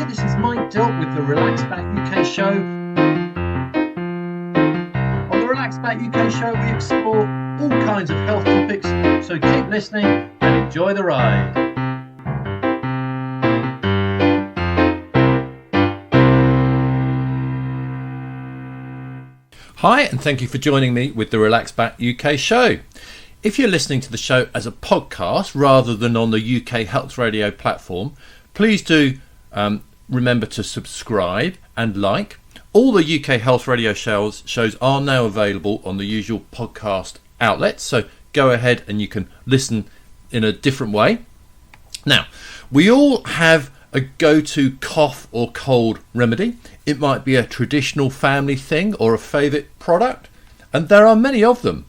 This is Mike Dilt with the Relax Back UK show. On the Relax Back UK show, we explore all kinds of health topics, so keep listening and enjoy the ride. Hi, and thank you for joining me with the Relax Back UK show. If you're listening to the show as a podcast rather than on the UK Health Radio platform, please do remember to subscribe and like. All the UK Health Radio shows are now available on the usual podcast outlets, so go ahead and you can listen in a different way. Now, we all have a go-to cough or cold remedy. It might be a traditional family thing or a favourite product, and there are many of them.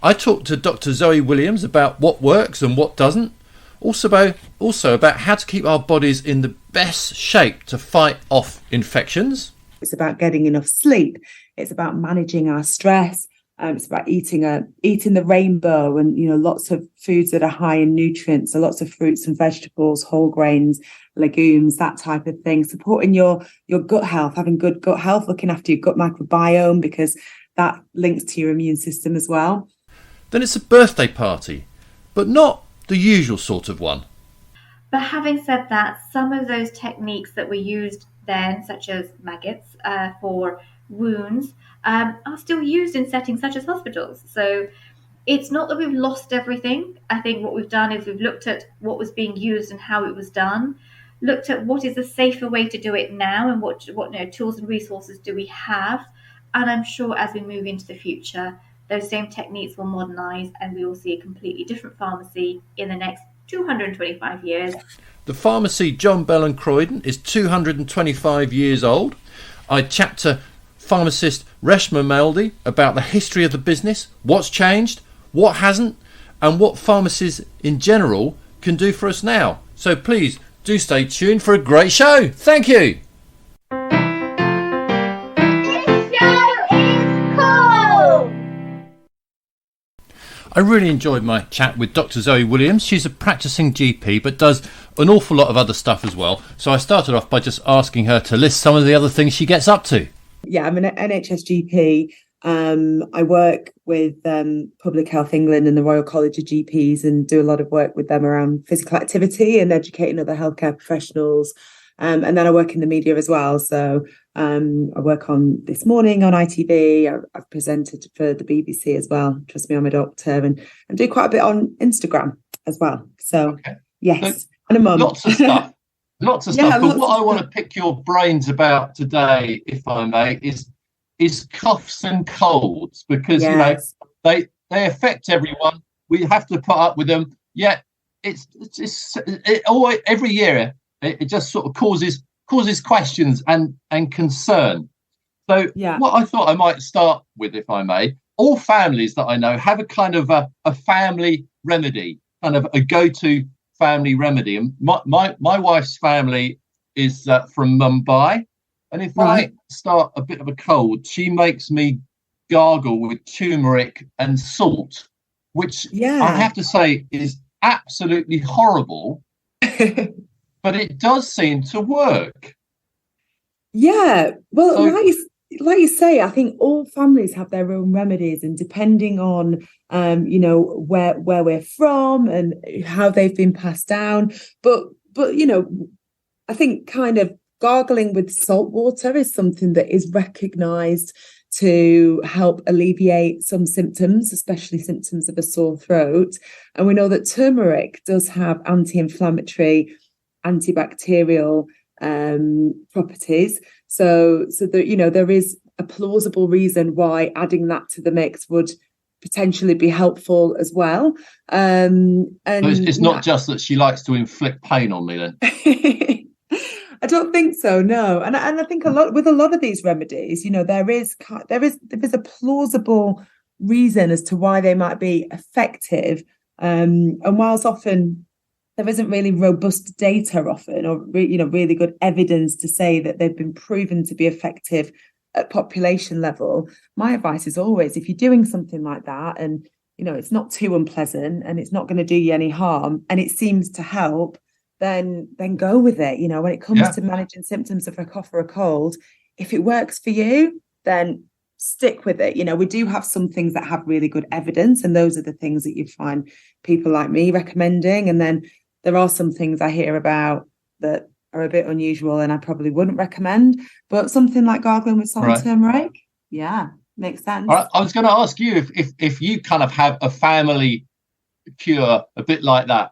I talked to Dr. Zoe Williams about what works and what doesn't, also about how to keep our bodies in the best shape to fight off infections. It's about getting enough sleep. It's about managing our stress. It's about eating the rainbow and, lots of foods that are high in nutrients. So lots of fruits and vegetables, whole grains, legumes, that type of thing. Supporting your gut health, having good gut health, looking after your gut microbiome, because that links to your immune system as well. Then it's a birthday party, but not the usual sort of one. But having said that, some of those techniques that were used then, such as maggots for wounds, are still used in settings such as hospitals. So it's not that we've lost everything. I think what we've done is we've looked at what was being used and how it was done, looked at what is a safer way to do it now and what tools and resources do we have. And I'm sure as we move into the future, those same techniques will modernise and we will see a completely different pharmacy in the next 225 years. The pharmacy John Bell and Croyden is 225 years old. I chat to pharmacist Reshma Malde about the history of the business, what's changed, what hasn't, and what pharmacies in general can do for us now. So please do stay tuned for a great show. Thank you. I really enjoyed my chat with Dr. Zoe Williams. She's a practicing GP but does an awful lot of other stuff as well. So I started off by just asking her to list some of the other things she gets up to. Yeah, I'm an NHS GP. I work with Public Health England and the Royal College of GPs and do a lot of work with them around physical activity and educating other healthcare professionals. And then I work in the media as well. So I work on This Morning on ITV. I've presented for the BBC as well. Trust me, I'm a doctor, and do quite a bit on Instagram as well. So okay. Yes, so, and a mum. Lots of stuff. Lots of stuff. But what I want to pick your brains about today, if I may, is coughs and colds, because yes. They affect everyone. We have to put up with them. Yet it always, every year. It just sort of causes questions and concern. So What I thought I might start with, if I may, all families that I know have a kind of a family remedy, kind of a go-to family remedy. And my wife's family is from Mumbai. And if I start a bit of a cold, she makes me gargle with turmeric and salt, which I have to say is absolutely horrible. But it does seem to work. Yeah, well, so, like you say, I think all families have their own remedies, and depending on, where we're from and how they've been passed down. But I think kind of gargling with salt water is something that is recognised to help alleviate some symptoms, especially symptoms of a sore throat. And we know that turmeric does have anti-inflammatory, antibacterial properties, so that there is a plausible reason why adding that to the mix would potentially be helpful as well. And so it's not just that she likes to inflict pain on me then. I don't think so, no. And I think a lot of these remedies, there is a plausible reason as to why they might be effective, and whilst often there isn't really robust data often, or really good evidence to say that they've been proven to be effective at population level. My advice is always, if you're doing something like that and it's not too unpleasant and it's not going to do you any harm and it seems to help, then go with it. You know, when it comes to managing symptoms of a cough or a cold, if it works for you, then stick with it. You know, we do have some things that have really good evidence, and those are the things that you find people like me recommending. And then there are some things I hear about that are a bit unusual and I probably wouldn't recommend, but something like gargling with salt and turmeric, makes sense. All right. I was going to ask you if you kind of have a family cure a bit like that.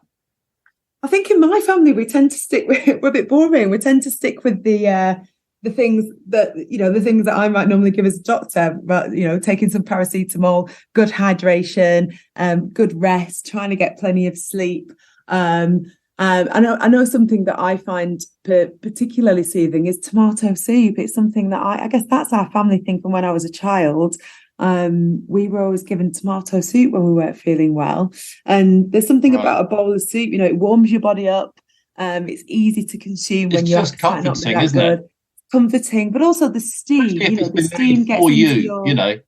I think in my family we tend to stick with, we're a bit boring. We tend to stick with the things that, you know, the things that I might normally give as a doctor, but, you know, taking some paracetamol, good hydration, good rest, trying to get plenty of sleep. I know something that I find particularly soothing is tomato soup. It's something that I guess that's our family thing from when I was a child. We were always given tomato soup when we weren't feeling well. And there's something about a bowl of soup, you know, it warms your body up. It's easy to consume when you're just comforting, isn't it? Comforting, but also the steam, you know, the steam gets into your,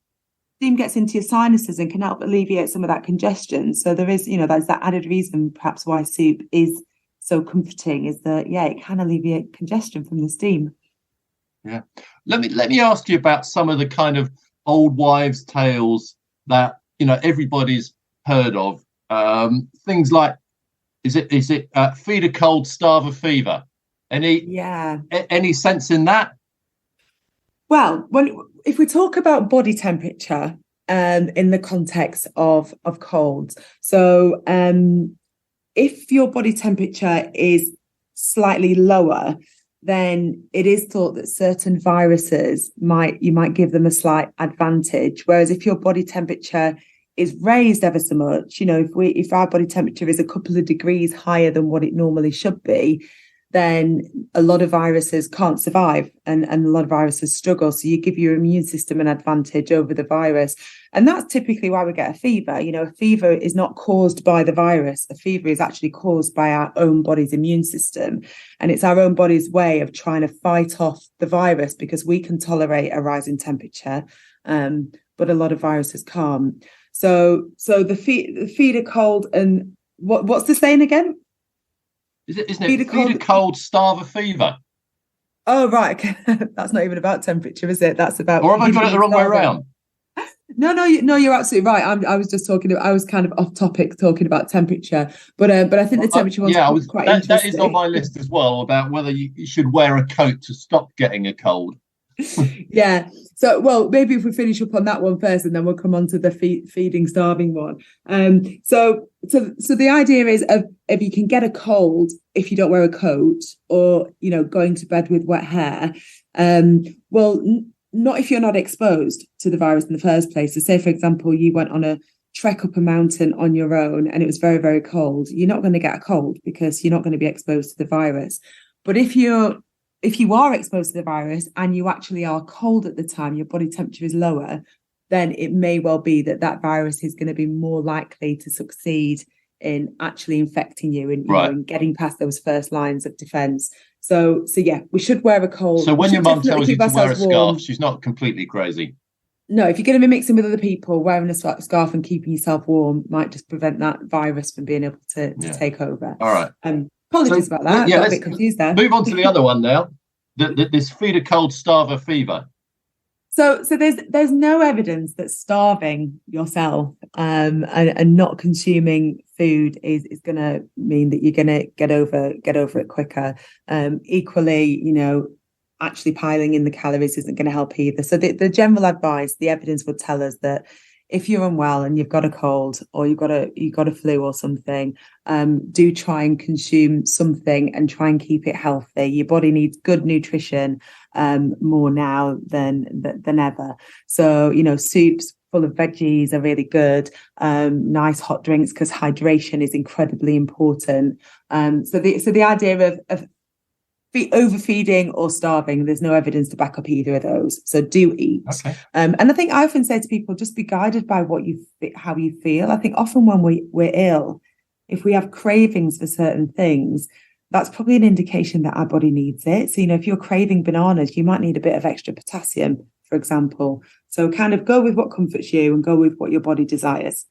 steam gets into your sinuses and can help alleviate some of that congestion. So there is, you know, there's that added reason perhaps why soup is so comforting, is that it can alleviate congestion from the steam. Yeah. Let me ask you about some of the kind of old wives' tales that, you know, everybody's heard of. Things like, is it feed a cold, starve a fever? Any sense in that? Well, if we talk about body temperature in the context of colds, so if your body temperature is slightly lower, then it is thought that certain viruses you might give them a slight advantage. Whereas if your body temperature is raised ever so much, you know, if our body temperature is a couple of degrees higher than what it normally should be, then a lot of viruses can't survive and a lot of viruses struggle. So you give your immune system an advantage over the virus. And that's typically why we get a fever. You know, a fever is not caused by the virus. A fever is actually caused by our own body's immune system. And it's our own body's way of trying to fight off the virus, because we can tolerate a rise in temperature, but a lot of viruses can't. So the feed a cold, and what's the saying again? Isn't it? Feed a cold, starve a fever. Oh, right. That's not even about temperature, is it? That's about. Or have I got it the wrong way around? No, you're absolutely right. I was just talking. I was kind of off topic talking about temperature, but I think the temperature one's quite interesting. That is on my list as well, about whether you should wear a coat to stop getting a cold. Yeah. So, well, maybe if we finish up on that one first, and then we'll come on to the feeding, starving one. So the idea is if you can get a cold if you don't wear a coat, or, you know, going to bed with wet hair. Not if you're not exposed to the virus in the first place. So, say for example, you went on a trek up a mountain on your own and it was very, very cold. You're not going to get a cold because you're not going to be exposed to the virus. But if you are exposed to the virus and you actually are cold at the time, your body temperature is lower, then it may well be that virus is going to be more likely to succeed in actually infecting you and, and getting past those first lines of defense. So yeah, we should wear a coat. So when your mum tells you to wear a scarf, she's not completely crazy. No, if you're going to be mixing with other people, wearing a scarf and keeping yourself warm might just prevent that virus from being able to take over. All right. Apologies about that. Yeah, got a bit confused there. Move on to the other one now. This feed a cold, starve a fever. So there's no evidence that starving yourself and not consuming food is going to mean that you're going to get over it quicker. Equally, you know, actually piling in the calories isn't going to help either. So the general advice, the evidence would tell us that if you're unwell and you've got a cold or you've got a flu or something, do try and consume something and try and keep it healthy. Your body needs good nutrition more now than ever. So, you know, soups full of veggies are really good. Nice hot drinks, because hydration is incredibly important. So the idea of overfeeding or starving, there's no evidence to back up either of those. So do eat. Okay. And I think I often say to people, just be guided by how you feel. I think often when we're ill, if we have cravings for certain things, that's probably an indication that our body needs it. So, you know, if you're craving bananas, you might need a bit of extra potassium, for example. So kind of go with what comforts you and go with what your body desires.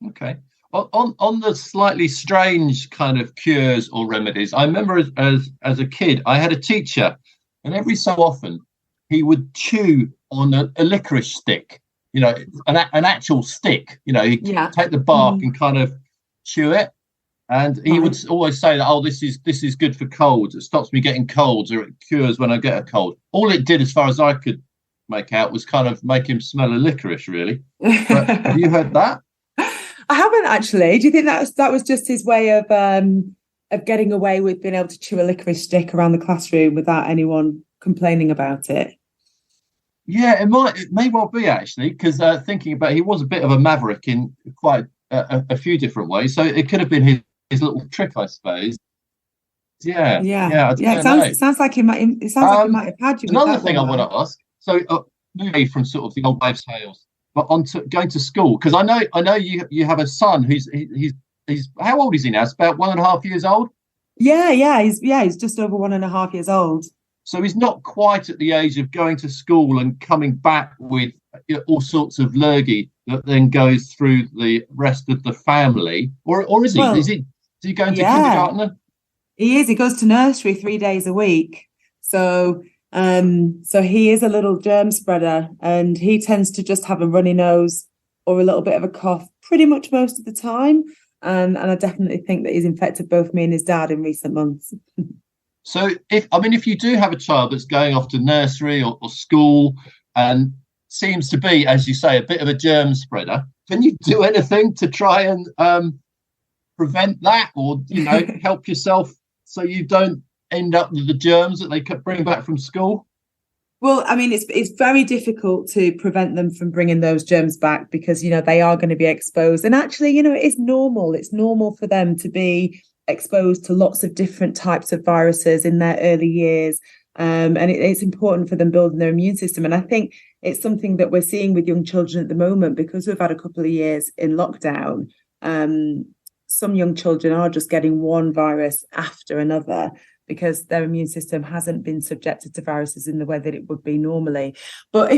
Okay. On the slightly strange kind of cures or remedies, I remember as a kid, I had a teacher, and every so often he would chew on a licorice stick, an actual stick. He'd take the bark and kind of chew it, and he would always say that, this is good for colds. It stops me getting colds, or it cures when I get a cold. All it did, as far as I could make out, was kind of make him smell of licorice, really. But have you heard that? I haven't actually. Do you think that was just his way of getting away with being able to chew a licorice stick around the classroom without anyone complaining about it? Yeah, it may well be, actually, because thinking about it, he was a bit of a maverick in quite a few different ways. So it could have been his little trick, I suppose. Yeah. It sounds like he might. It sounds like he might have had you. Another thing I want to ask. So, moving from sort of the old wives' tales, but on to going to school, because I know you have a son who's how old is he now? It's about 1.5 years old. He's just over 1.5 years old. So he's not quite at the age of going to school and coming back with all sorts of lurgy that then goes through the rest of the family, or is he? Is he going to kindergarten? He is. He goes to nursery 3 days a week. So he is a little germ spreader, and he tends to just have a runny nose or a little bit of a cough pretty much most of the time. And I definitely think that he's infected both me and his dad in recent months. So if you do have a child that's going off to nursery or school and seems to be, as you say, a bit of a germ spreader, can you do anything to try and prevent that, or help yourself so you don't end up with the germs that they could bring back from school? Well, I mean, it's very difficult to prevent them from bringing those germs back, because they are going to be exposed, and actually it is normal. It's normal for them to be exposed to lots of different types of viruses in their early years, and it's important for them building their immune system. And I think it's something that we're seeing with young children at the moment, because we've had a couple of years in lockdown. Some young children are just getting one virus after another, because their immune system hasn't been subjected to viruses in the way that it would be normally. But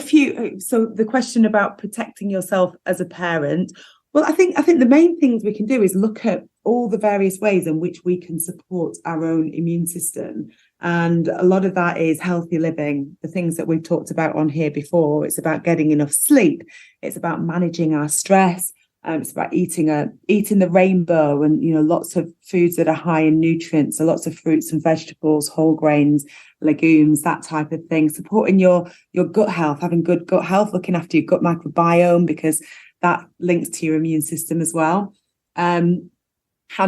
so the question about protecting yourself as a parent, well, I think the main things we can do is look at all the various ways in which we can support our own immune system. And a lot of that is healthy living, the things that we've talked about on here before. It's about getting enough sleep. It's about managing our stress. It's about eating the rainbow, and lots of foods that are high in nutrients, so lots of fruits and vegetables, whole grains, legumes, that type of thing. Supporting your gut health, having good gut health, looking after your gut microbiome, because that links to your immune system as well. Hand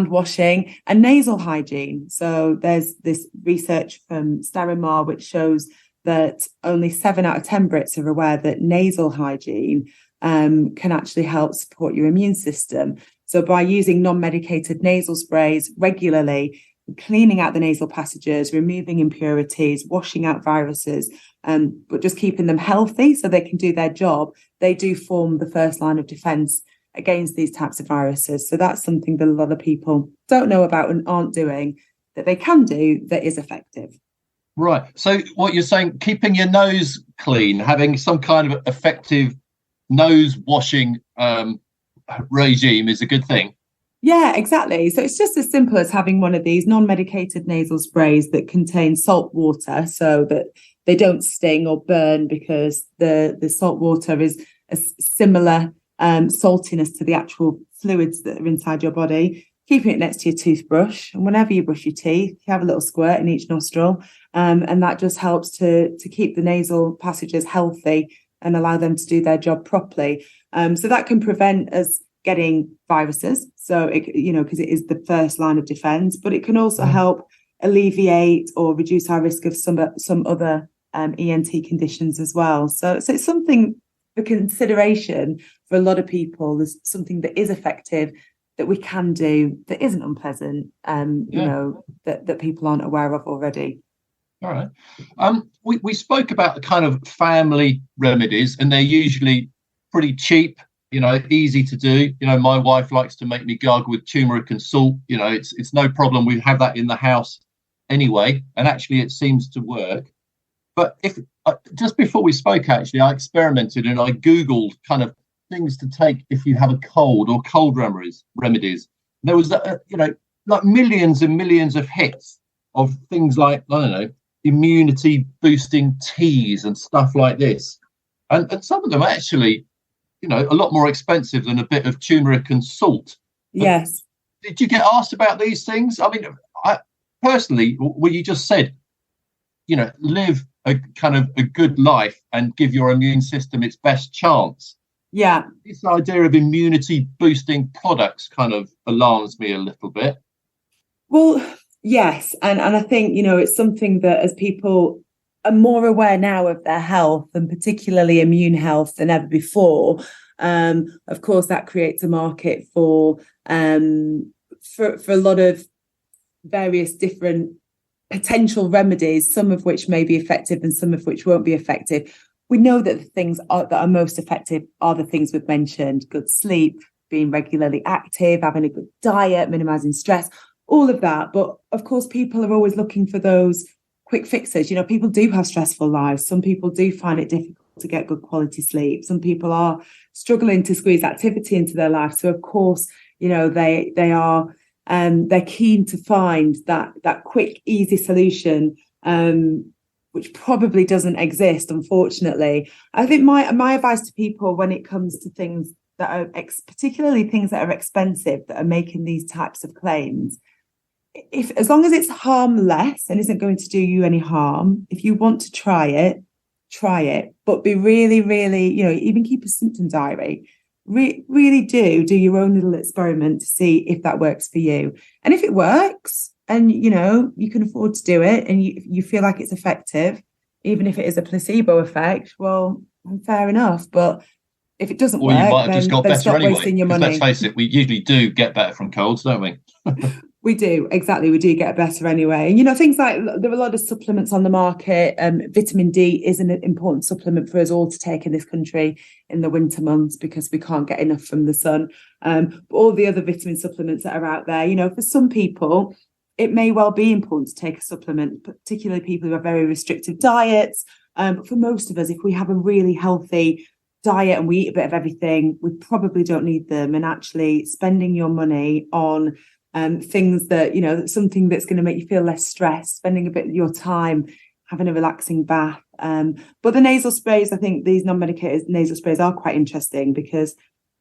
washing and nasal hygiene. So there's this research from Sterimar which shows that only 7 out of 10 Brits are aware that nasal hygiene can actually help support your immune system. So by using non-medicated nasal sprays regularly, cleaning out the nasal passages, removing impurities, washing out viruses, but just keeping them healthy so they can do their job, they do form the first line of defense against these types of viruses. So that's something that a lot of people don't know about and aren't doing, that they can do, that is effective. Right. So what you're saying, keeping your nose clean, having some kind of effective nose washing regime is a good thing. Yeah, exactly. So it's just as simple as having one of these non-medicated nasal sprays that contain salt water, so that they don't sting or burn, because the salt water is a similar saltiness to the actual fluids that are inside your body. Keeping it next to your toothbrush, and whenever you brush your teeth, you have a little squirt in each nostril, and that just helps to keep the nasal passages healthy and allow them to do their job properly. So that can prevent us getting viruses. So because it is the first line of defense, but it can also help alleviate or reduce our risk of some other ENT conditions as well. So it's something for consideration for a lot of people. There's something that is effective that we can do, that isn't unpleasant, that people aren't aware of already. All right. We spoke about the kind of family remedies, and they're usually pretty cheap, easy to do. My wife likes to make me gargle with turmeric and salt. It's no problem. We have that in the house anyway, and actually it seems to work. But if just before we spoke, actually, I experimented and I Googled kind of things to take if you have a cold or cold remedies. There was, like millions and millions of hits of things like, I don't know, immunity boosting teas and stuff like this. And some of them are actually, a lot more expensive than a bit of turmeric and salt. Yes. Did you get asked about these things? I mean, I personally, what you just said, live a kind of a good life and give your immune system its best chance. Yeah. This idea of immunity boosting products kind of alarms me a little bit. Well, yes. And I think, it's something that as people are more aware now of their health and particularly immune health than ever before, of course, that creates a market for a lot of various different potential remedies, some of which may be effective and some of which won't be effective. We know that the things that are most effective are the things we've mentioned: good sleep, being regularly active, having a good diet, minimizing stress, all of that. But of course, people are always looking for those quick fixes. People do have stressful lives. Some people do find it difficult to get good quality sleep. Some people are struggling to squeeze activity into their life. So of course, they are they're keen to find that quick, easy solution, which probably doesn't exist, unfortunately. I think my advice to people when it comes to things that are particularly things that are expensive, that are making these types of claims, as long as it's harmless and isn't going to do you any harm, if you want to try it, but be really, really, even keep a symptom diary. Really do your own little experiment to see if that works for you. And if it works and, you can afford to do it and you feel like it's effective, even if it is a placebo effect, well, fair enough. But if it doesn't work, you might have just got better anyway. Wasting your money. Let's face it, we usually do get better from colds, don't we? We do, exactly. We do get better anyway. And, things like, there are a lot of supplements on the market. Vitamin D is an important supplement for us all to take in this country in the winter months because we can't get enough from the sun. But all the other vitamin supplements that are out there, for some people, it may well be important to take a supplement, particularly people who have very restrictive diets. But for most of us, if we have a really healthy diet and we eat a bit of everything, we probably don't need them. And actually spending your money on things that, something that's going to make you feel less stressed, spending a bit of your time having a relaxing bath. But the nasal sprays, I think these non-medicated nasal sprays are quite interesting because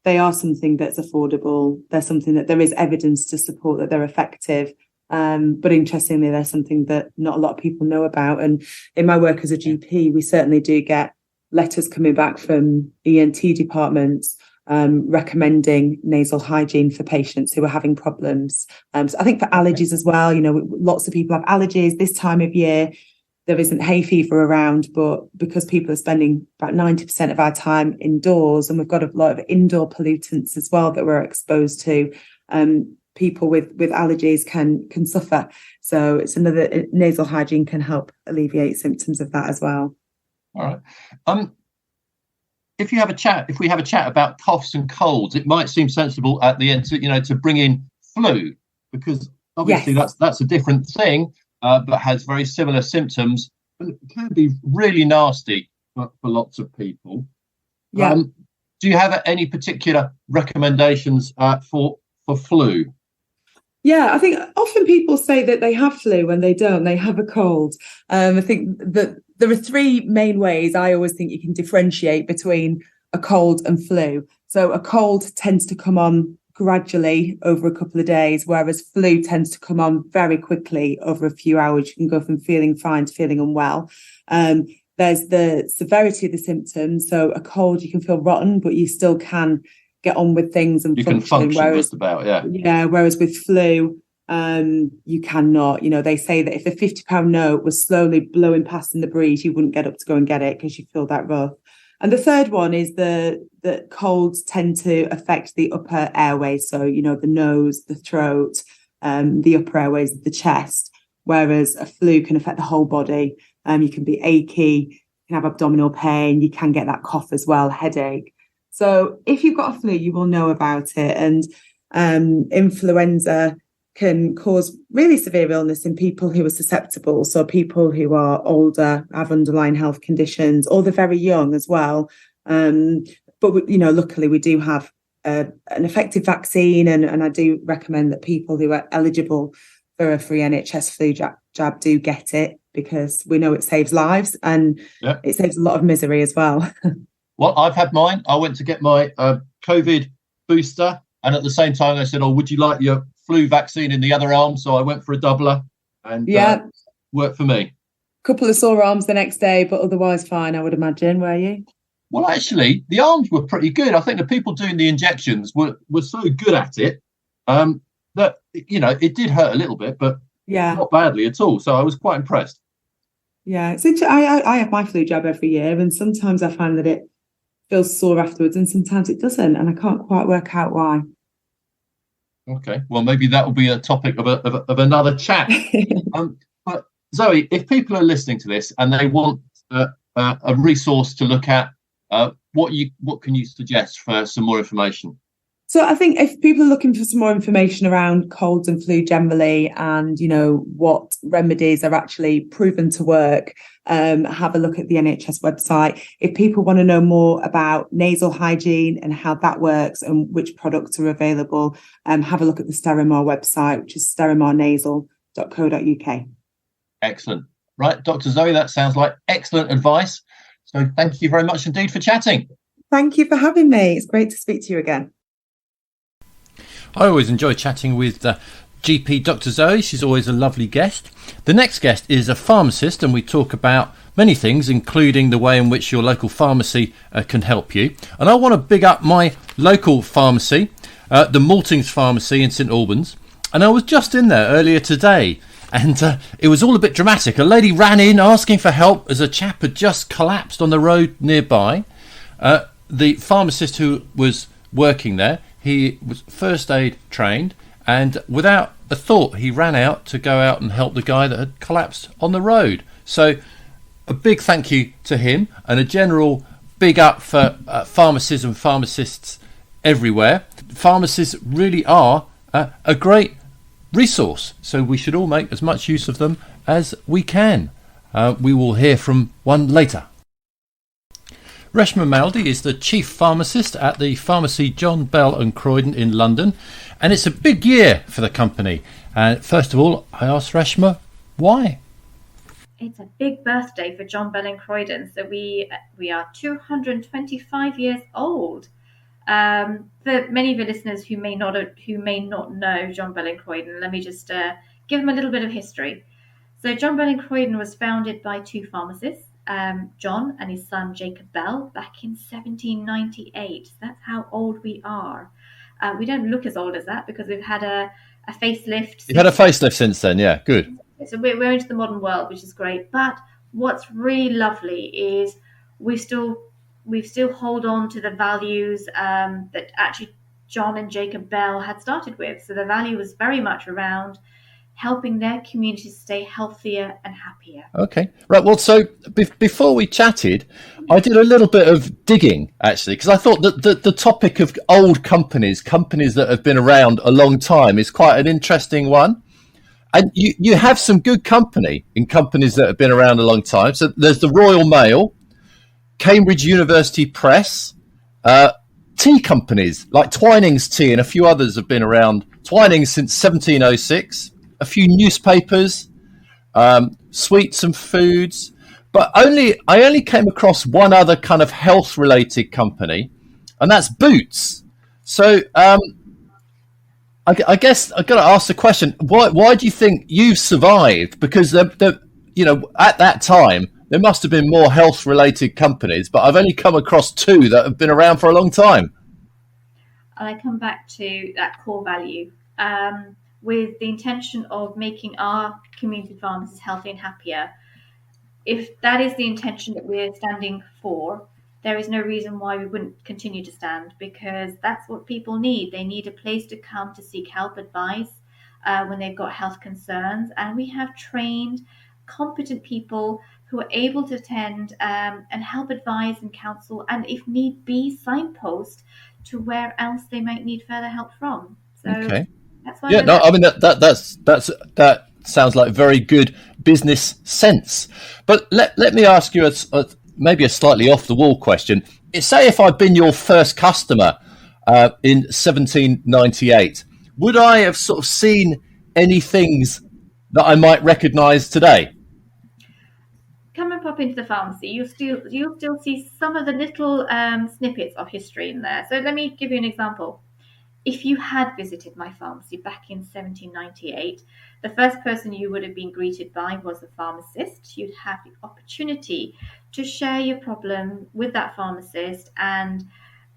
they are something that's affordable. They're something that there is evidence to support that they're effective. But interestingly, they're something that not a lot of people know about. And in my work as a GP, we certainly do get letters coming back from ENT departments recommending nasal hygiene for patients who are having problems. So I think for allergies as well, lots of people have allergies this time of year. There isn't hay fever around, but because people are spending about 90% of our time indoors, and we've got a lot of indoor pollutants as well that we're exposed to, people with allergies can suffer. So it's another, nasal hygiene can help alleviate symptoms of that as well. All right. If we have a chat about coughs and colds, it might seem sensible at the end to bring in flu, because obviously that's a different thing, but has very similar symptoms and it can be really nasty for lots of people. Yeah. Do you have any particular recommendations for flu? Yeah, I think often people say that they have flu when they don't. They have a cold. I think that there are three main ways I always think you can differentiate between a cold and flu. So a cold tends to come on gradually over a couple of days, whereas flu tends to come on very quickly over a few hours. You can go from feeling fine to feeling unwell. There's the severity of the symptoms. So a cold, you can feel rotten, but you still can get on with things and function. Whereas, just about, whereas with flu, you cannot. They say that if a £50 note was slowly blowing past in the breeze, you wouldn't get up to go and get it because you feel that rough. And the third one is that colds tend to affect the upper airways. So, the nose, the throat, the upper airways, the chest, whereas a flu can affect the whole body. You can be achy, you can have abdominal pain, you can get that cough as well, headache. So if you've got a flu, you will know about it. And influenza can cause really severe illness in people who are susceptible. So people who are older, have underlying health conditions, or they're very young as well. but luckily we do have an effective vaccine, and I do recommend that people who are eligible for a free NHS flu jab do get it, because we know it saves lives, and it saves a lot of misery as well. Well, I've had mine. I went to get my COVID booster, and at the same time they said, would you like your flu vaccine in the other arm? So I went for a doubler, and worked for me. Couple of sore arms the next day, but otherwise fine, I would imagine. Were you? Well, actually, the arms were pretty good. I think the people doing the injections were so good at it that, it did hurt a little bit, but not badly at all. So I was quite impressed. Yeah, I have my flu jab every year, and sometimes I find that it feels sore afterwards, and sometimes it doesn't, and I can't quite work out why. Okay, well, maybe that will be a topic of another chat. But Zoe, if people are listening to this and they want a resource to look at, what can you suggest for some more information? So I think if people are looking for some more information around colds and flu generally, and what remedies are actually proven to work, have a look at the NHS website. If people want to know more about nasal hygiene and how that works and which products are available, have a look at the Sterimar website, which is sterimarnasal.co.uk. Excellent. Right, Dr. Zoe, that sounds like excellent advice. So thank you very much indeed for chatting. Thank you for having me. It's great to speak to you again. I always enjoy chatting with GP Dr. Zoe. She's always a lovely guest. The next guest is a pharmacist, and we talk about many things, including the way in which your local pharmacy can help you. And I want to big up my local pharmacy, the Maltings Pharmacy in St Albans. And I was just in there earlier today, and it was all a bit dramatic. A lady ran in asking for help as a chap had just collapsed on the road nearby. The pharmacist who was working there, he was first aid trained, and without a thought he ran out to go out and help the guy that had collapsed on the road. So a big thank you to him, and a general big up for pharmacies and pharmacists everywhere. Pharmacies really are a great resource, so we should all make as much use of them as we can. We will hear from one later. Reshma Malde is the chief pharmacist at the pharmacy John Bell and Croyden in London, and it's a big year for the company. First of all, I asked Reshma why. It's a big birthday for John Bell and Croyden, so we are 225 years old. For many of the listeners who may not know John Bell and Croyden, let me just give them a little bit of history. So John Bell and Croyden was founded by two pharmacists, John and his son Jacob Bell, back in 1798. That's how old we are. We don't look as old as that because we've had a facelift. You've had a facelift since then, yeah, good. So we're into the modern world, which is great. But what's really lovely is we still hold on to the values that actually John and Jacob Bell had started with. So the value was very much around helping their community stay healthier and happier. Okay, right. Well, so before we chatted, I did a little bit of digging, actually, because I thought that the topic of old companies that have been around a long time, is quite an interesting one. And you have some good company in companies that have been around a long time. So there's the Royal Mail, Cambridge University Press, tea companies like Twinings Tea and a few others have been around. Twinings since 1706. A few newspapers, sweets and foods, but I only came across one other kind of health-related company, and that's Boots. So I guess I've got to ask the question: why do you think you've survived? Because at that time there must have been more health-related companies, but I've only come across two that have been around for a long time. And I come back to that core value. With the intention of making our community pharmacies healthy and happier. If that is the intention that we're standing for, there is no reason why we wouldn't continue to stand, because that's what people need. They need a place to come to seek help, advice when they've got health concerns. And we have trained, competent people who are able to attend and help advise and counsel, and if need be, signpost to where else they might need further help from. So. Okay. Yeah, no, I mean that sounds like very good business sense. But let me ask you maybe a slightly off the wall question. say if I'd been your first customer in 1798, would I have sort of seen any things that I might recognise today? Come and pop into the pharmacy. You'll still see some of the little snippets of history in there. So let me give you an example. If you had visited my pharmacy back in 1798, the first person you would have been greeted by was a pharmacist. You'd have the opportunity to share your problem with that pharmacist and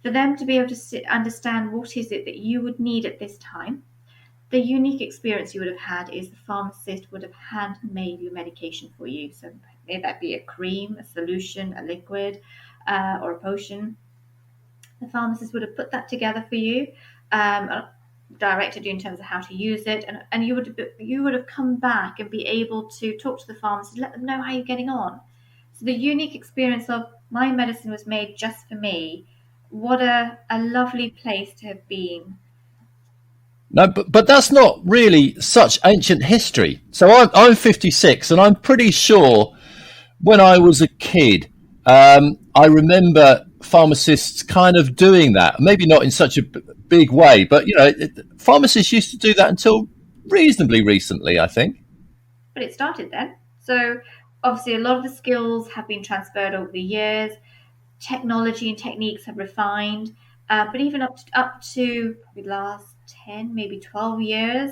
for them to be able to understand what is it that you would need at this time. The unique experience you would have had is the pharmacist would have handmade your medication for you. So may that be a cream, a solution, a liquid, or a potion. The pharmacist would have put that together for you, directed you in terms of how to use it, and you would have come back and be able to talk to the pharmacist, let them know how you're getting on. So the unique experience of my medicine was made just for me. What a lovely place to have been. No, but that's not really such ancient history. So I'm 56, and I'm pretty sure when I was a kid, I remember pharmacists kind of doing that. Maybe not in such a big way, but pharmacists used to do that until reasonably recently, I think. But it started then. So obviously, a lot of the skills have been transferred over the years. Technology and techniques have refined, but even up to probably the last 10, maybe 12 years,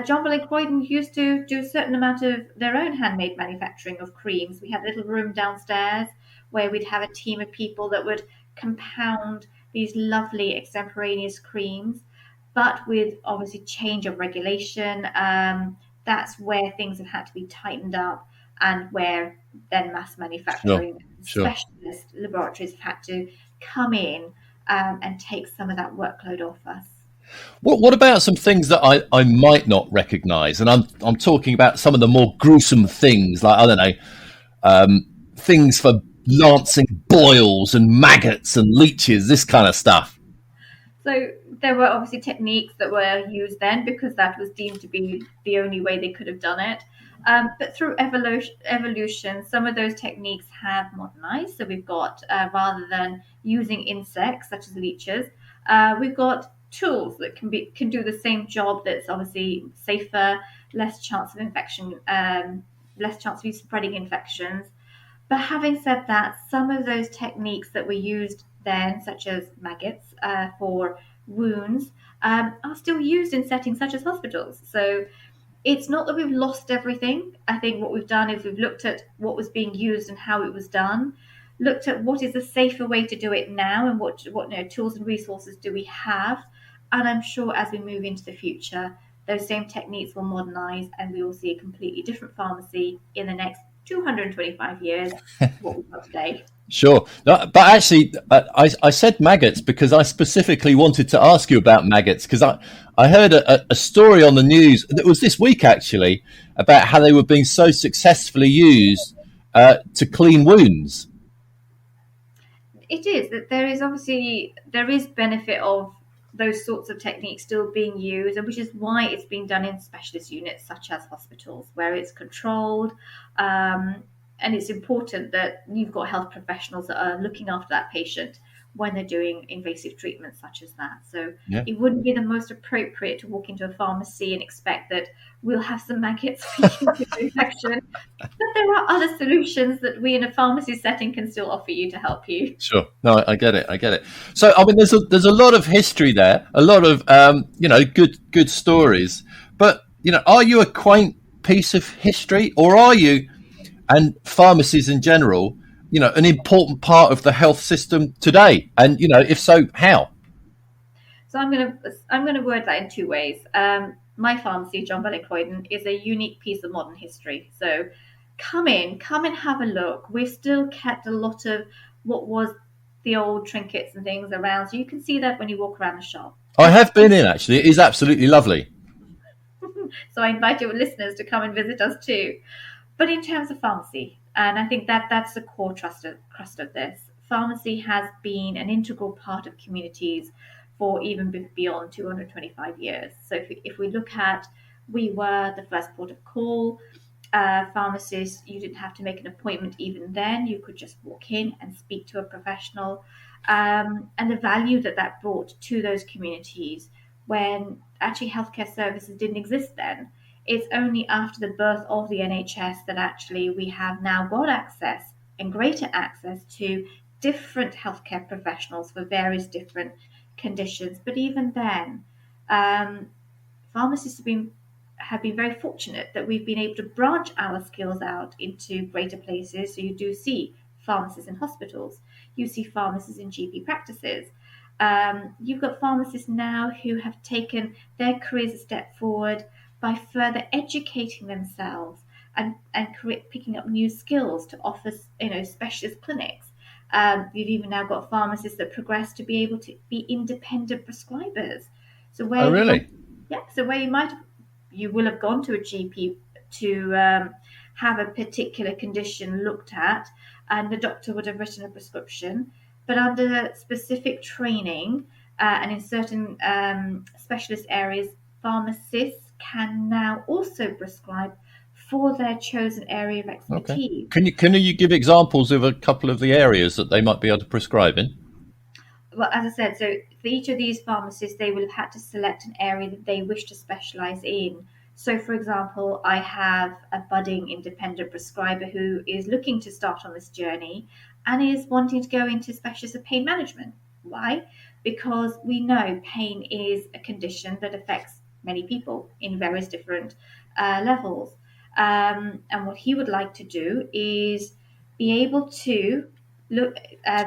John Bell and Croyden used to do a certain amount of their own handmade manufacturing of creams. We had a little room downstairs where we'd have a team of people that would compound these lovely extemporaneous creams, but with obviously change of regulation. That's where things have had to be tightened up, and where then mass manufacturing specialist laboratories have had to come in and take some of that workload off us. What about some things that I might not recognise? And I'm talking about some of the more gruesome things, like, I don't know, things for lancing boils and maggots and leeches, this kind of stuff. So there were obviously techniques that were used then because that was deemed to be the only way they could have done it. But through evolution, some of those techniques have modernized. So we've got, rather than using insects such as leeches, we've got tools that can do the same job, that's obviously safer, less chance of infection, less chance of you spreading infections. But having said that, some of those techniques that were used then, such as maggots for wounds, are still used in settings such as hospitals. So it's not that we've lost everything. I think what we've done is we've looked at what was being used and how it was done, looked at what is a safer way to do it now, and what tools and resources do we have. And I'm sure as we move into the future, those same techniques will modernize, and we will see a completely different pharmacy in the next 225 years what we've got today. Sure. But actually, I said maggots because I specifically wanted to ask you about maggots, because I heard a story on the news that was this week, actually, about how they were being so successfully used to clean wounds. It is. That there is benefit of those sorts of techniques still being used, and which is why it's being done in specialist units such as hospitals, where it's controlled, and it's important that you've got health professionals that are looking after that patient when they're doing invasive treatments such as that. So It wouldn't be the most appropriate to walk into a pharmacy and expect that we'll have some maggots for infection. But there are other solutions that we in a pharmacy setting can still offer you to help you. Sure. No, I get it. So, I mean, there's a lot of history there, a lot of, good stories. But, are you a quaint piece of history, or are you, and pharmacies in general, an important part of the health system today? And, if so, how? So I'm going to word that in two ways. My pharmacy, John Bell and Croyden, is a unique piece of modern history. So come and have a look. We've still kept a lot of what was the old trinkets and things around. So you can see that when you walk around the shop. I have been in, actually. It is absolutely lovely. So I invite your listeners to come and visit us too. But in terms of pharmacy, and I think that's the core crust of this, pharmacy has been an integral part of communities for even beyond 225 years. So if we look at, we were the first port of call. pharmacists, you didn't have to make an appointment even then. You could just walk in and speak to a professional. And the value that brought to those communities when actually healthcare services didn't exist then. It's only after the birth of the NHS that actually we have now got access and greater access to different healthcare professionals for various different conditions. But even then, pharmacists have been very fortunate that we've been able to branch our skills out into greater places. So you do see pharmacists in hospitals, you see pharmacists in GP practices. You've got pharmacists now who have taken their careers a step forward by further educating themselves and picking up new skills to offer, specialist clinics. You've even now got pharmacists that progress to be able to be independent prescribers. So where you will have gone to a GP to have a particular condition looked at, and the doctor would have written a prescription. But under specific training and in certain specialist areas, pharmacists can now also prescribe for their chosen area of expertise. Okay. Can you give examples of a couple of the areas that they might be able to prescribe in? Well, as I said, so for each of these pharmacists, they will have had to select an area that they wish to specialise in. So, for example, I have a budding independent prescriber who is looking to start on this journey and is wanting to go into specialist of pain management. Why? Because we know pain is a condition that affects many people in various different levels. And what he would like to do is be able to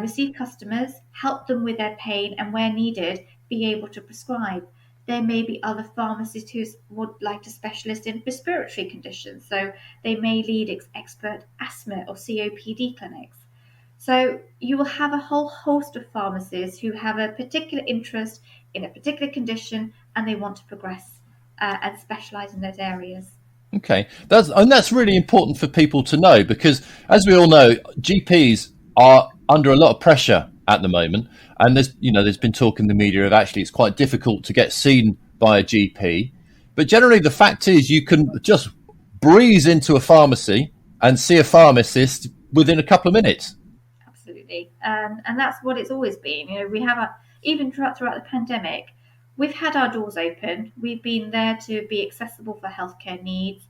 receive customers, help them with their pain, and where needed, be able to prescribe. There may be other pharmacists who would like to specialist in respiratory conditions, so they may lead expert asthma or COPD clinics. So you will have a whole host of pharmacists who have a particular interest in a particular condition and they want to progress and specialise in those areas. Okay, that's really important for people to know, because as we all know, GPs are under a lot of pressure at the moment, and there's been talk in the media of actually it's quite difficult to get seen by a GP. But generally, the fact is you can just breeze into a pharmacy and see a pharmacist within a couple of minutes. Absolutely, and that's what it's always been. We have even throughout the pandemic, we've had our doors open. We've been there to be accessible for healthcare needs.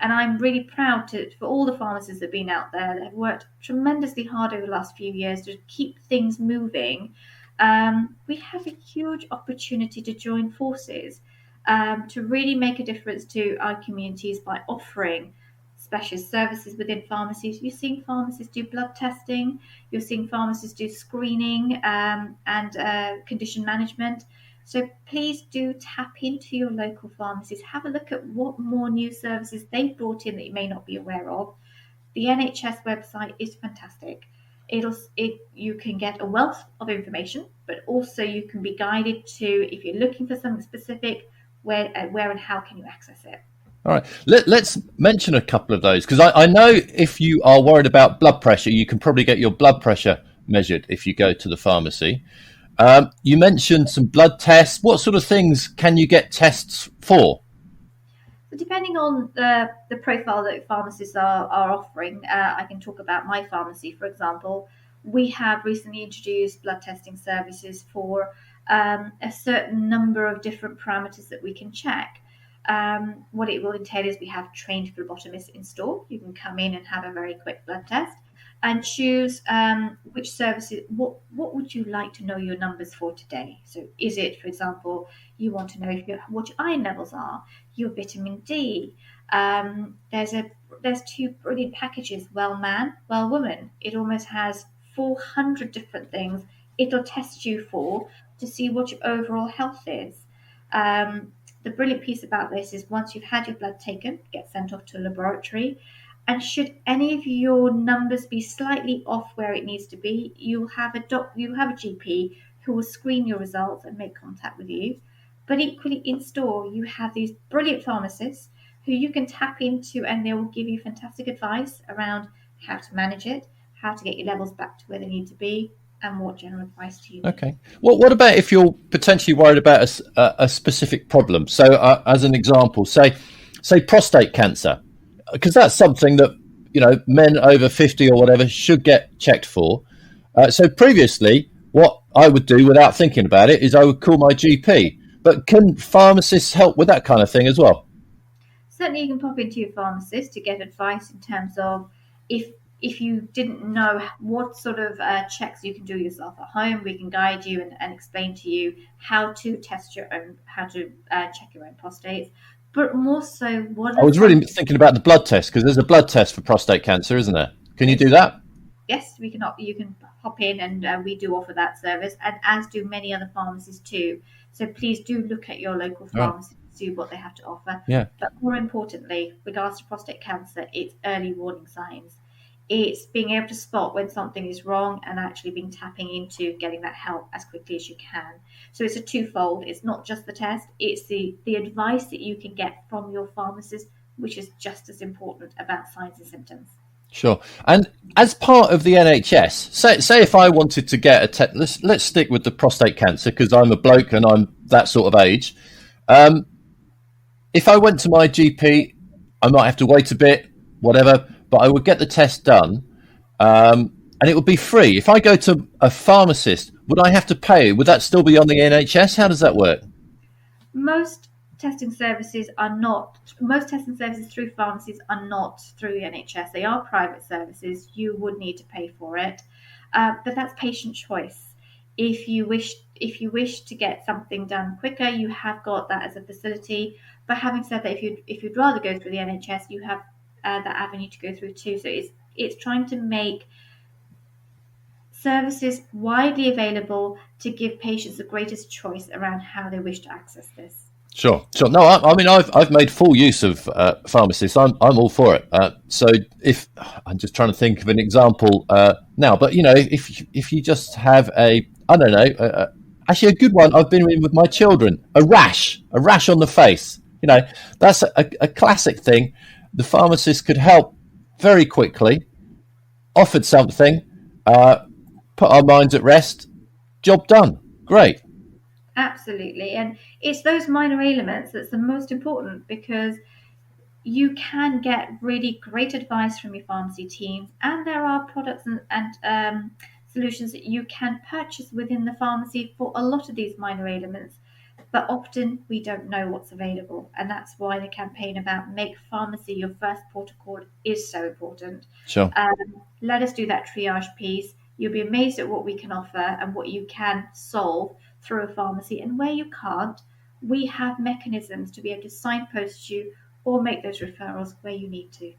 And I'm really proud for all the pharmacists that have been out there that have worked tremendously hard over the last few years to keep things moving. We have a huge opportunity to join forces to really make a difference to our communities by offering specialist services within pharmacies. You're seeing pharmacists do blood testing, you're seeing pharmacists do screening and condition management. So please do tap into your local pharmacies. Have a look at what more new services they've brought in that you may not be aware of. The NHS website is fantastic. You can get a wealth of information, but also you can be guided to, if you're looking for something specific, where and how can you access it. All right, let's mention a couple of those, because I know if you are worried about blood pressure, you can probably get your blood pressure measured if you go to the pharmacy. You mentioned some blood tests. What sort of things can you get tests for? So depending on the profile that pharmacists are offering, I can talk about my pharmacy, for example. We have recently introduced blood testing services for a certain number of different parameters that we can check. What it will entail is we have trained phlebotomists in store. You can come in and have a very quick blood test and choose which services, what would you like to know your numbers for today? So is it, for example, you want to know what your iron levels are, your vitamin D. There's two brilliant packages, Well Man, Well Woman. It almost has 400 different things it'll test you for to see what your overall health is. The brilliant piece about this is once you've had your blood taken, get sent off to a laboratory, and should any of your numbers be slightly off where it needs to be, you have a GP who will screen your results and make contact with you. But equally in store, you have these brilliant pharmacists who you can tap into, and they will give you fantastic advice around how to manage it, how to get your levels back to where they need to be, and what general advice to you. Okay. Well, what about if you're potentially worried about a specific problem? So, as an example, say prostate cancer. because that's something that, men over 50 or whatever should get checked for. So previously, what I would do without thinking about it is I would call my GP. But can pharmacists help with that kind of thing as well? Certainly, you can pop into your pharmacist to get advice in terms of if you didn't know what sort of checks you can do yourself at home. We can guide you and explain to you how to check your own prostates. But more so, I was really thinking about the blood test, because there's a blood test for prostate cancer, isn't there? Can you do that? Yes, you can hop in, and we do offer that service, and as do many other pharmacies too. So please do look at your local pharmacy to see what they have to offer. Yeah. But more importantly, regards to prostate cancer, it's early warning signs. It's being able to spot when something is wrong and actually tapping into getting that help as quickly as you can. So it's a twofold. It's not just the test, it's the advice that you can get from your pharmacist, which is just as important about signs and symptoms. Sure. And as part of the NHS, say if I wanted to get a test, let's stick with the prostate cancer, because I'm a bloke and I'm that sort of age. If I went to my GP, I might have to wait a bit, whatever, but I would get the test done, and it would be free. If I go to a pharmacist, would I have to pay? Would that still be on the NHS? How does that work? Most testing services through pharmacies are not through the NHS. They are private services. You would need to pay for it, but that's patient choice. If you wish to get something done quicker, you have got that as a facility. But having said that, if you'd rather go through the NHS, you have that avenue to go through too. So it's trying to make services widely available to give patients the greatest choice around how they wish to access this. Sure. No, I mean, I've made full use of pharmacists. I'm all for it. So if I'm just trying to think of an example now, but if you just have actually a good one I've been in with my children, a rash on the face. That's a classic thing. The pharmacist could help very quickly, offered something, put our minds at rest, job done. Great. Absolutely. And it's those minor ailments that's the most important, because you can get really great advice from your pharmacy teams, and there are products and solutions that you can purchase within the pharmacy for a lot of these minor ailments. But often we don't know what's available, and that's why the campaign about Make Pharmacy Your First Port of Call is so important. Sure. Let us do that triage piece. You'll be amazed at what we can offer and what you can solve through a pharmacy. And where you can't, we have mechanisms to be able to signpost you or make those referrals where you need to.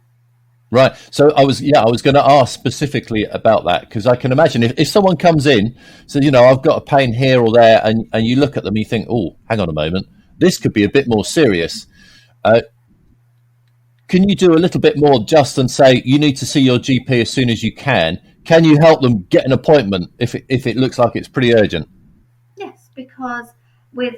Right. So I was going to ask specifically about that, because I can imagine if someone comes in, says, I've got a pain here or there, and you look at them, you think, oh, hang on a moment, this could be a bit more serious. Can you do a little bit more just and say you need to see your GP as soon as you can? Can you help them get an appointment if it looks like it's pretty urgent? Yes, because with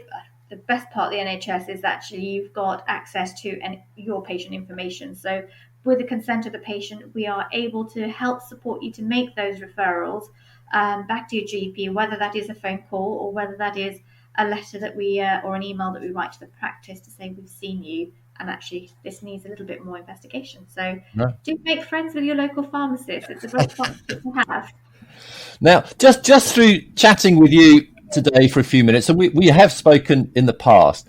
the best part of the NHS is actually you've got access to your patient information. So with the consent of the patient, we are able to help support you to make those referrals back to your GP, whether that is a phone call or whether that is a letter that we or an email that we write to the practice to say we've seen you and actually this needs a little bit more investigation. So do make friends with your local pharmacist. It's a great partnership to have. Now, just through chatting with you today for a few minutes, and we have spoken in the past,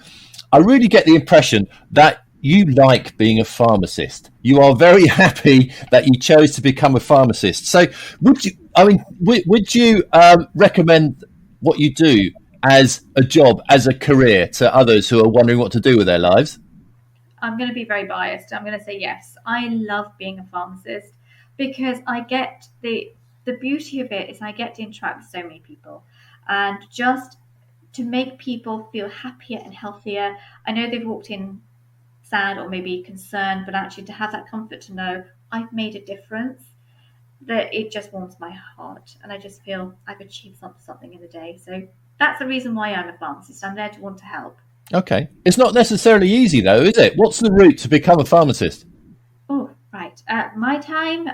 I really get the impression that you like being a pharmacist. You are very happy that you chose to become a pharmacist. So would you recommend what you do as a job, as a career, to others who are wondering what to do with their lives? I'm going to be very biased. I'm going to say yes. I love being a pharmacist because I get the beauty of it is I get to interact with so many people, and just to make people feel happier and healthier. I know they've walked in sad or maybe concerned, but actually to have that comfort to know I've made a difference, that it just warms my heart, and I just feel I've achieved something in the day. So that's the reason why I'm a pharmacist. I'm there to want to help. Okay. It's not necessarily easy though, is it? What's the route to become a pharmacist? Oh, right. At my time,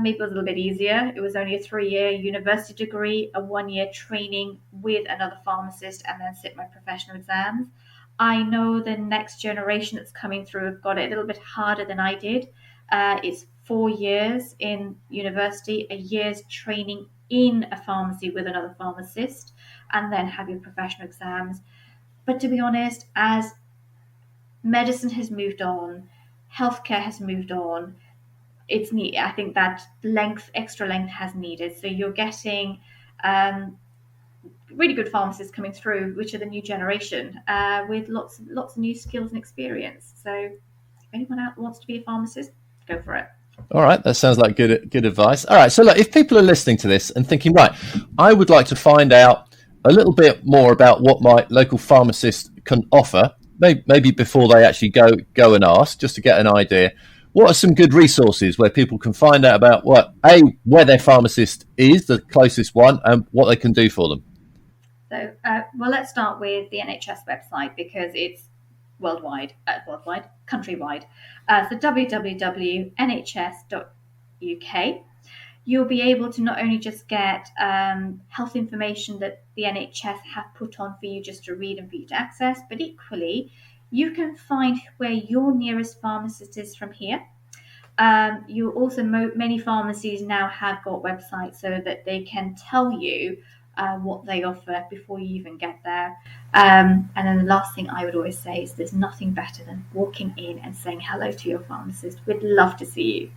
maybe it was a little bit easier. It was only a 3-year university degree, a 1-year training with another pharmacist, and then sit my professional exams. I know the next generation that's coming through have got it a little bit harder than I did. It's 4 years in university, a year's training in a pharmacy with another pharmacist, and then have your professional exams. But to be honest, as medicine has moved on, healthcare has moved on, it's neat. I think that extra length has needed. So you're getting really good pharmacists coming through, which are the new generation, with lots of new skills and experience. So if anyone out wants to be a pharmacist, go for it. All right, that sounds like good advice. All right, so look, if people are listening to this and thinking, right, I would like to find out a little bit more about what my local pharmacist can offer, maybe before they actually go and ask, just to get an idea, what are some good resources where people can find out about where their pharmacist is, the closest one, and what they can do for them? So, let's start with the NHS website, because it's countrywide. So www.nhs.uk. You'll be able to not only just get health information that the NHS have put on for you just to read and for you to access, but equally, you can find where your nearest pharmacist is from here. You also, many pharmacies now have got websites so that they can tell you what they offer before you even get there. And then the last thing I would always say is there's nothing better than walking in and saying hello to your pharmacist. We'd love to see you.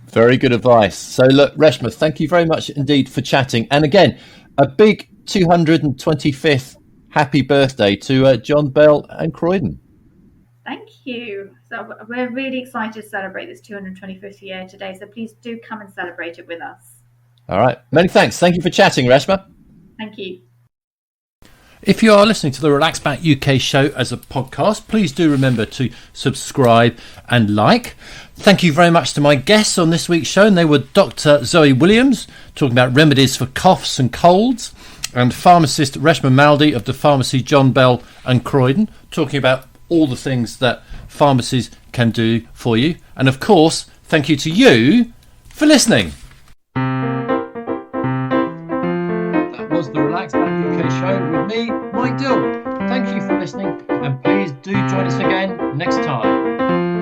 Very good advice. So look, Reshma, thank you very much indeed for chatting. And again, a big 225th happy birthday to John Bell and Croyden. Thank you. So we're really excited to celebrate this 225th year today. So please do come and celebrate it with us. All right. Many thanks. Thank you for chatting, Reshma. Thank you. If you are listening to the Relax Back UK show as a podcast, please do remember to subscribe and like. Thank you very much to my guests on this week's show. And they were Dr. Zoe Williams, talking about remedies for coughs and colds, and pharmacist Reshma Malde of the pharmacy John Bell and Croyden, talking about all the things that pharmacies can do for you. And of course, thank you to you for listening. That was the Relax Back UK show with me, Mike Dill. Thank you for listening, and please do join us again next time.